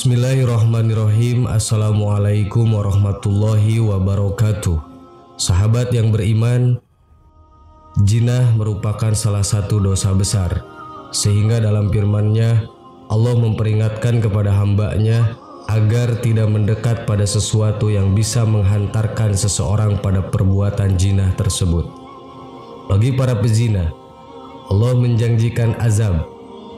Bismillahirrahmanirrahim. Assalamualaikum warahmatullahi wabarakatuh. Sahabat yang beriman, jinah merupakan salah satu dosa besar, sehingga dalam firman-Nya Allah memperingatkan kepada hamba-Nya agar tidak mendekat pada sesuatu yang bisa menghantarkan seseorang pada perbuatan jinah tersebut. Bagi para pezina, Allah menjanjikan azab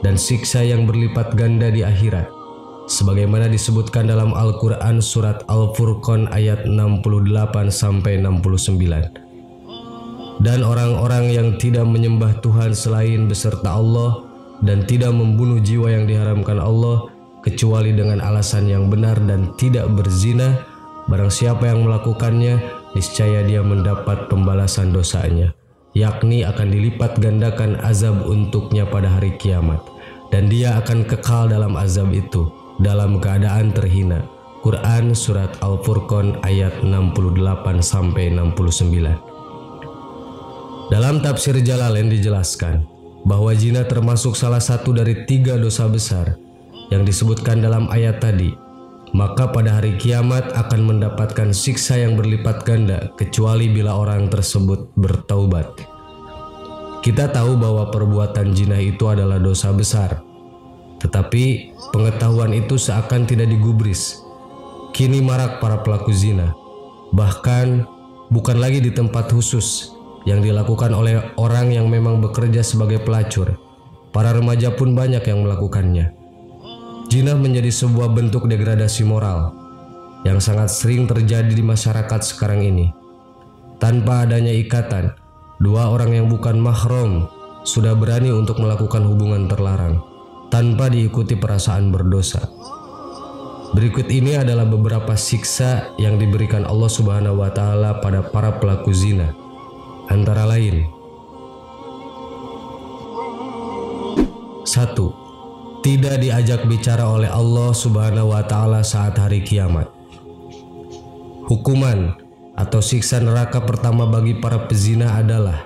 dan siksa yang berlipat ganda di akhirat, sebagaimana disebutkan dalam Al-Quran surat Al-Furqan ayat 68-69. Dan orang-orang yang tidak menyembah Tuhan selain beserta Allah dan tidak membunuh jiwa yang diharamkan Allah kecuali dengan alasan yang benar dan tidak berzina, barang siapa yang melakukannya, niscaya dia mendapat pembalasan dosanya, yakni akan dilipat gandakan azab untuknya pada hari kiamat, dan dia akan kekal dalam azab itu dalam keadaan terhina. Quran surat Al-Furqan ayat 68-69. Dalam tafsir Jalalain dijelaskan bahwa zina termasuk salah satu dari 3 dosa besar yang disebutkan dalam ayat tadi. Maka pada hari kiamat akan mendapatkan siksa yang berlipat ganda kecuali bila orang tersebut bertaubat. Kita tahu bahwa perbuatan zina itu adalah dosa besar, tetapi pengetahuan itu seakan tidak digubris. Kini marak para pelaku zina, bahkan bukan lagi di tempat khusus yang dilakukan oleh orang yang memang bekerja sebagai pelacur. Para remaja pun banyak yang melakukannya. Zina menjadi sebuah bentuk degradasi moral yang sangat sering terjadi di masyarakat sekarang ini. Tanpa adanya ikatan, 2 orang yang bukan mahram sudah berani untuk melakukan hubungan terlarang tanpa diikuti perasaan berdosa. Berikut ini adalah beberapa siksa yang diberikan Allah Subhanahu wa Ta'ala pada para pelaku zina. Antara lain: 1. Tidak diajak bicara oleh Allah Subhanahu wa Ta'ala saat hari kiamat. Hukuman atau siksa neraka pertama bagi para pezina adalah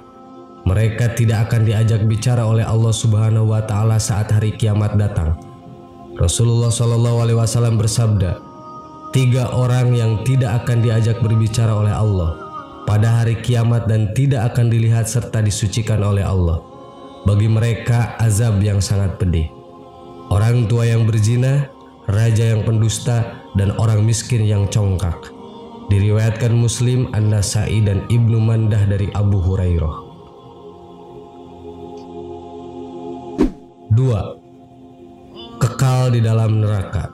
mereka tidak akan diajak bicara oleh Allah Subhanahu wa Ta'ala saat hari kiamat datang. Rasulullah SAW bersabda, 3 orang yang tidak akan diajak berbicara oleh Allah pada hari kiamat dan tidak akan dilihat serta disucikan oleh Allah. Bagi mereka azab yang sangat pedih: orang tua yang berzina, raja yang pendusta, dan orang miskin yang congkak. Diriwayatkan Muslim, An-Nasai, dan Ibnu Mandah dari Abu Hurairah. 2. Kekal di dalam neraka.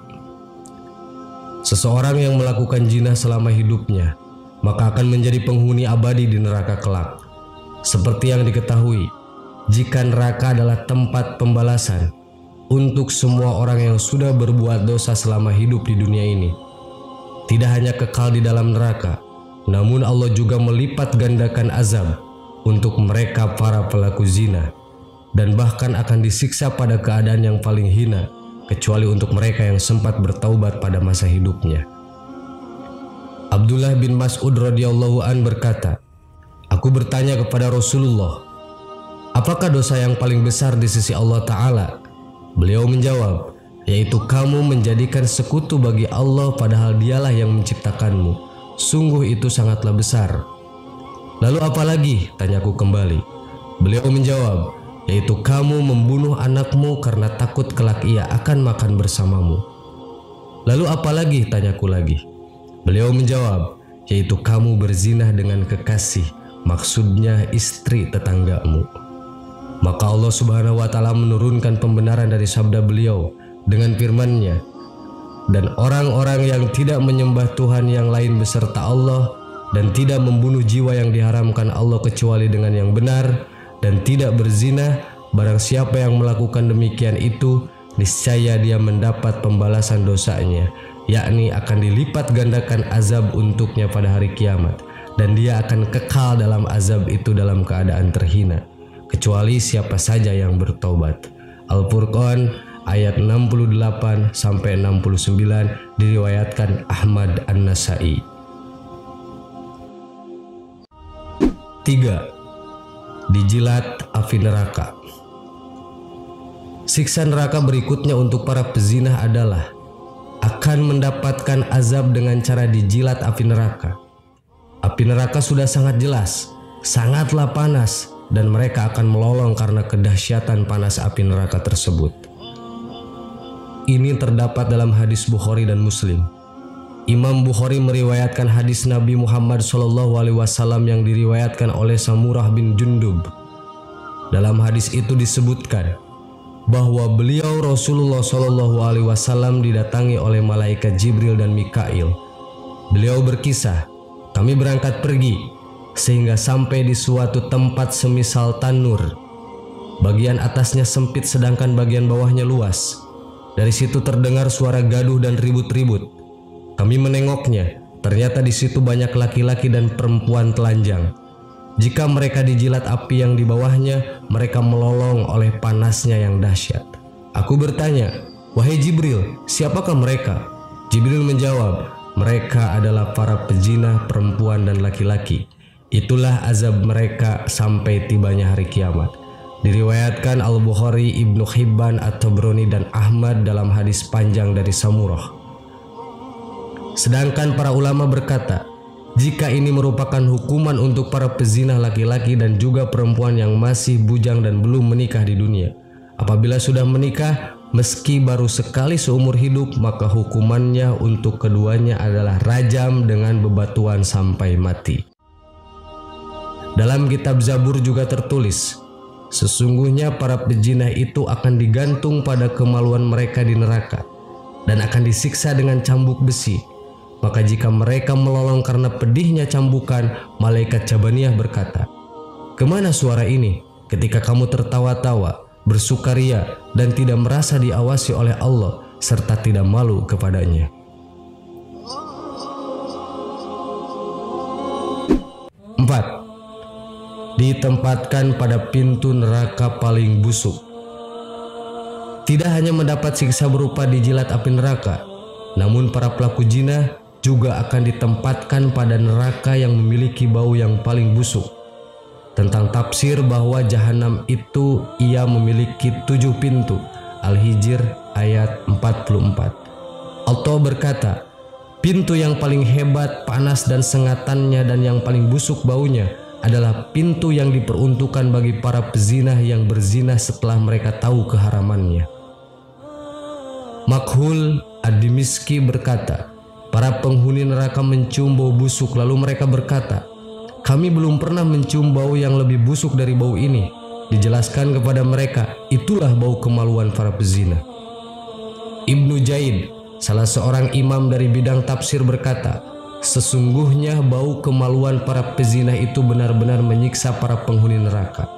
Seseorang yang melakukan zina selama hidupnya maka akan menjadi penghuni abadi di neraka kelak. Seperti yang diketahui, jika neraka adalah tempat pembalasan untuk semua orang yang sudah berbuat dosa selama hidup di dunia ini, tidak hanya kekal di dalam neraka, namun Allah juga melipat gandakan azab untuk mereka para pelaku zina, dan bahkan akan disiksa pada keadaan yang paling hina, kecuali untuk mereka yang sempat bertaubat pada masa hidupnya. Abdullah bin Mas'ud radhiyallahu an berkata, "Aku bertanya kepada Rasulullah, apakah dosa yang paling besar di sisi Allah Ta'ala?" Beliau menjawab, yaitu kamu menjadikan sekutu bagi Allah padahal dialah yang menciptakanmu. Sungguh itu sangatlah besar. Lalu apa lagi? Tanyaku kembali. Beliau menjawab, yaitu kamu membunuh anakmu karena takut kelak ia akan makan bersamamu. Lalu apa lagi? Tanyaku lagi. Beliau menjawab, yaitu kamu berzina dengan kekasih, maksudnya istri tetanggamu. Maka Allah Subhanahu wa Ta'ala menurunkan pembenaran dari sabda beliau dengan firman-Nya, dan orang-orang yang tidak menyembah Tuhan yang lain beserta Allah dan tidak membunuh jiwa yang diharamkan Allah kecuali dengan yang benar dan tidak berzina, barang siapa yang melakukan demikian itu, niscaya dia mendapat pembalasan dosanya, yakni akan dilipat gandakan azab untuknya pada hari kiamat, dan dia akan kekal dalam azab itu dalam keadaan terhina, kecuali siapa saja yang bertobat. Al-Furqan ayat 68-69 diriwayatkan Ahmad An-Nasai. 3. Dijilat api neraka. Siksa neraka berikutnya untuk para pezinah adalah akan mendapatkan azab dengan cara dijilat api neraka. Api neraka sudah sangat jelas, sangatlah panas, dan mereka akan melolong karena kedahsyatan panas api neraka tersebut. Ini terdapat dalam hadis Bukhari dan Muslim. Imam Bukhari meriwayatkan hadis Nabi Muhammad SAW yang diriwayatkan oleh Samurah bin Jundub. Dalam hadis itu disebutkan bahwa beliau Rasulullah SAW didatangi oleh malaikat Jibril dan Mikail. Beliau berkisah, kami berangkat pergi sehingga sampai di suatu tempat semisal tanur. Bagian atasnya sempit sedangkan bagian bawahnya luas. Dari situ terdengar suara gaduh dan ribut-ribut. Kami menengoknya, ternyata di situ banyak laki-laki dan perempuan telanjang. Jika mereka dijilat api yang di bawahnya, mereka melolong oleh panasnya yang dahsyat. Aku bertanya, wahai Jibril, siapakah mereka? Jibril menjawab, mereka adalah para pezina perempuan dan laki-laki. Itulah azab mereka sampai tibanya hari kiamat. Diriwayatkan Al-Bukhari, Ibnu Hibban, At-Tabrani, dan Ahmad dalam hadis panjang dari Samurah. Sedangkan para ulama berkata, jika ini merupakan hukuman untuk para pezina laki-laki dan juga perempuan yang masih bujang dan belum menikah di dunia. Apabila sudah menikah, meski baru sekali seumur hidup, maka hukumannya untuk keduanya adalah rajam dengan bebatuan sampai mati. Dalam kitab Zabur juga tertulis, sesungguhnya para pezina itu akan digantung pada kemaluan mereka di neraka dan akan disiksa dengan cambuk besi. Maka jika mereka melolong karena pedihnya cambukan, malaikat Jabaniyah berkata, kemana suara ini ketika kamu tertawa-tawa, bersukaria, dan tidak merasa diawasi oleh Allah serta tidak malu kepadanya? 4. Ditempatkan pada pintu neraka paling busuk. Tidak hanya mendapat siksa berupa dijilat api neraka, namun para pelaku zina juga akan ditempatkan pada neraka yang memiliki bau yang paling busuk. Tentang tafsir bahwa jahanam itu ia memiliki 7 pintu, Al-Hijr ayat 44. Allah berkata, pintu yang paling hebat, panas dan sengatannya dan yang paling busuk baunya adalah pintu yang diperuntukkan bagi para pezina yang berzina setelah mereka tahu keharamannya. Makhul Ad-Dimishki berkata, para penghuni neraka mencium bau busuk, lalu mereka berkata, kami belum pernah mencium bau yang lebih busuk dari bau ini. Dijelaskan kepada mereka, itulah bau kemaluan para pezina. Ibnu Jaid, salah seorang imam dari bidang tafsir berkata, sesungguhnya bau kemaluan para pezina itu benar-benar menyiksa para penghuni neraka.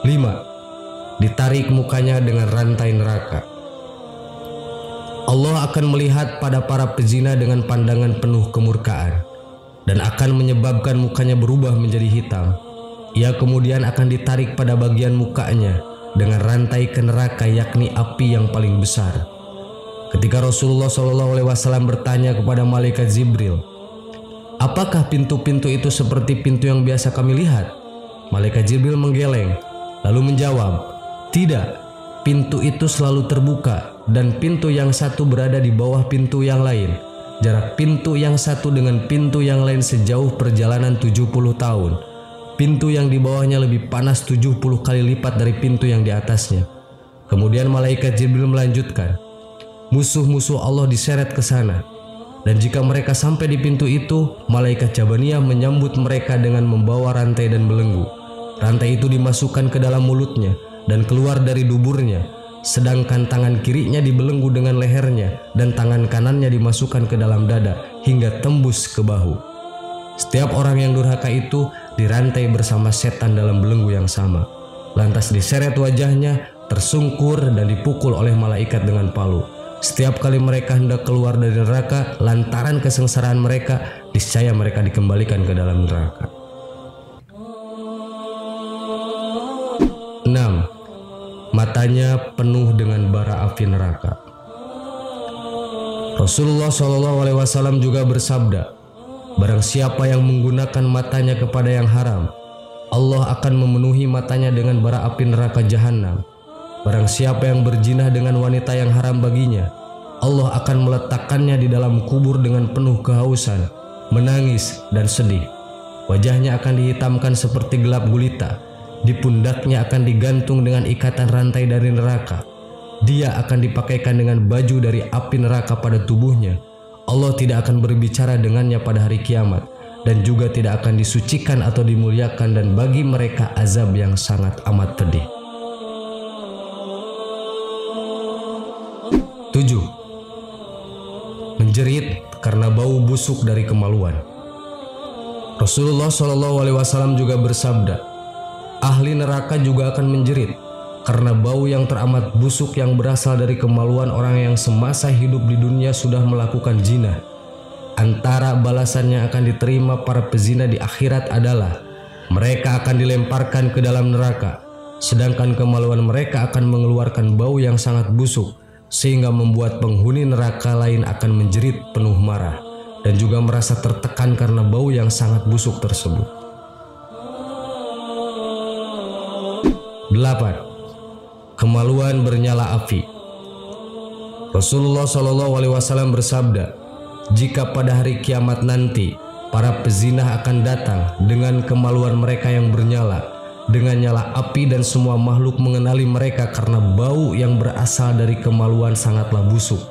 5. Ditarik mukanya dengan rantai neraka. Allah akan melihat pada para pezina dengan pandangan penuh kemurkaan dan akan menyebabkan mukanya berubah menjadi hitam. Ia kemudian akan ditarik pada bagian mukanya dengan rantai ke neraka, yakni api yang paling besar. Ketika Rasulullah SAW bertanya kepada malaikat Jibril, apakah pintu-pintu itu seperti pintu yang biasa kami lihat? Malaikat Jibril menggeleng lalu menjawab, tidak. Pintu itu selalu terbuka dan pintu yang satu berada di bawah pintu yang lain. Jarak pintu yang satu dengan pintu yang lain sejauh perjalanan 70 tahun. Pintu yang di bawahnya lebih panas 70 kali lipat dari pintu yang di atasnya. Kemudian malaikat Jibril melanjutkan, musuh-musuh Allah diseret ke sana. Dan jika mereka sampai di pintu itu, malaikat Jabaniyah menyambut mereka dengan membawa rantai dan belenggu. Rantai itu dimasukkan ke dalam mulutnya dan keluar dari duburnya, sedangkan tangan kirinya dibelenggu dengan lehernya dan tangan kanannya dimasukkan ke dalam dada hingga tembus ke bahu. Setiap orang yang durhaka itu dirantai bersama setan dalam belenggu yang sama. Lantas diseret wajahnya, tersungkur dan dipukul oleh malaikat dengan palu. Setiap kali mereka hendak keluar dari neraka lantaran kesengsaraan mereka, niscaya mereka dikembalikan ke dalam neraka. 6. Matanya penuh dengan bara api neraka. Rasulullah SAW juga bersabda, barang siapa yang menggunakan matanya kepada yang haram, Allah akan memenuhi matanya dengan bara api neraka jahanam. Barang siapa yang berzina dengan wanita yang haram baginya, Allah akan meletakkannya di dalam kubur dengan penuh kehausan, menangis dan sedih. Wajahnya akan dihitamkan seperti gelap gulita, di pundaknya akan digantung dengan ikatan rantai dari neraka. Dia akan dipakaikan dengan baju dari api neraka pada tubuhnya. Allah tidak akan berbicara dengannya pada hari kiamat, dan juga tidak akan disucikan atau dimuliakan, dan bagi mereka azab yang sangat amat pedih. 7. Menjerit karena bau busuk dari kemaluan. Rasulullah SAW juga bersabda, ahli neraka juga akan menjerit karena bau yang teramat busuk yang berasal dari kemaluan orang yang semasa hidup di dunia sudah melakukan zina. Antara balasan yang akan diterima para pezina di akhirat adalah mereka akan dilemparkan ke dalam neraka, sedangkan kemaluan mereka akan mengeluarkan bau yang sangat busuk, sehingga membuat penghuni neraka lain akan menjerit penuh marah dan juga merasa tertekan karena bau yang sangat busuk tersebut. 8. Kemaluan bernyala api. Rasulullah SAW bersabda, jika pada hari kiamat nanti para pezinah akan datang dengan kemaluan mereka yang bernyala dengan nyala api, dan semua makhluk mengenali mereka karena bau yang berasal dari kemaluan sangatlah busuk.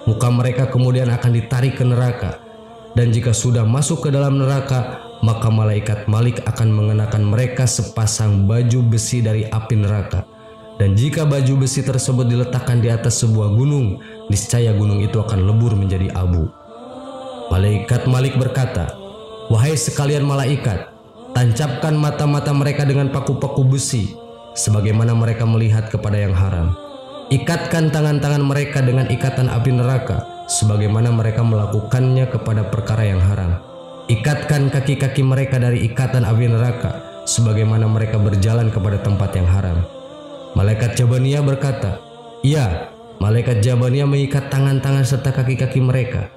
Muka mereka kemudian akan ditarik ke neraka, dan jika sudah masuk ke dalam neraka, maka malaikat Malik akan mengenakan mereka sepasang baju besi dari api neraka. Dan jika baju besi tersebut diletakkan di atas sebuah gunung, niscaya gunung itu akan lebur menjadi abu. Malaikat Malik berkata, wahai sekalian malaikat, tancapkan mata-mata mereka dengan paku-paku besi, sebagaimana mereka melihat kepada yang haram. Ikatkan tangan-tangan mereka dengan ikatan api neraka, sebagaimana mereka melakukannya kepada perkara yang haram. Ikatkan kaki-kaki mereka dari ikatan api neraka, sebagaimana mereka berjalan kepada tempat yang haram. Malaikat Jabaniyah berkata, iya, malaikat Jabaniyah mengikat tangan-tangan serta kaki-kaki mereka,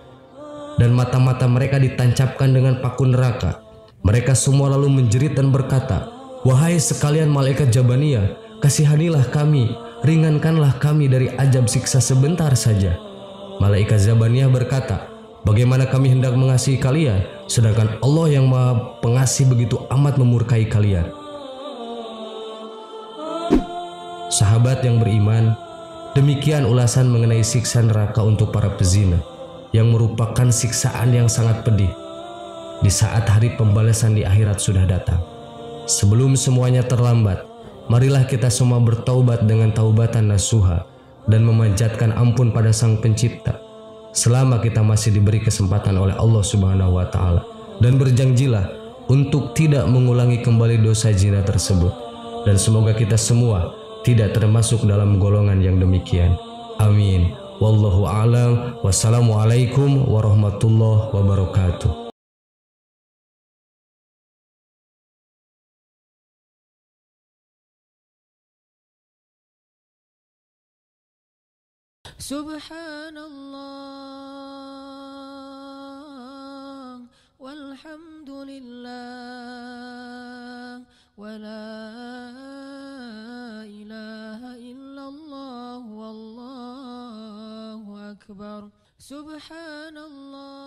dan mata-mata mereka ditancapkan dengan paku neraka. Mereka semua lalu menjerit dan berkata, wahai sekalian malaikat Jabaniyah, kasihanilah kami, ringankanlah kami dari azab siksa sebentar saja. Malaikat Jabaniyah berkata, bagaimana kami hendak mengasihi kalian, sedangkan Allah yang Maha Pengasih begitu amat memurkai kalian. Sahabat yang beriman, demikian ulasan mengenai siksa neraka untuk para pezina, yang merupakan siksaan yang sangat pedih di saat hari pembalasan di akhirat sudah datang. Sebelum semuanya terlambat, marilah kita semua bertaubat dengan taubatan nasuha dan memanjatkan ampun pada Sang Pencipta selama kita masih diberi kesempatan oleh Allah Subhanahu wa taala, dan berjanjilah untuk tidak mengulangi kembali dosa zina tersebut, dan semoga kita semua tidak termasuk dalam golongan yang demikian. Amin. Wallahu a'lam. Wassalamualaikum warahmatullahi wabarakatuh. Subhanallah walhamdulillah wa la ilaha illallah wallahu akbar. Subhanallah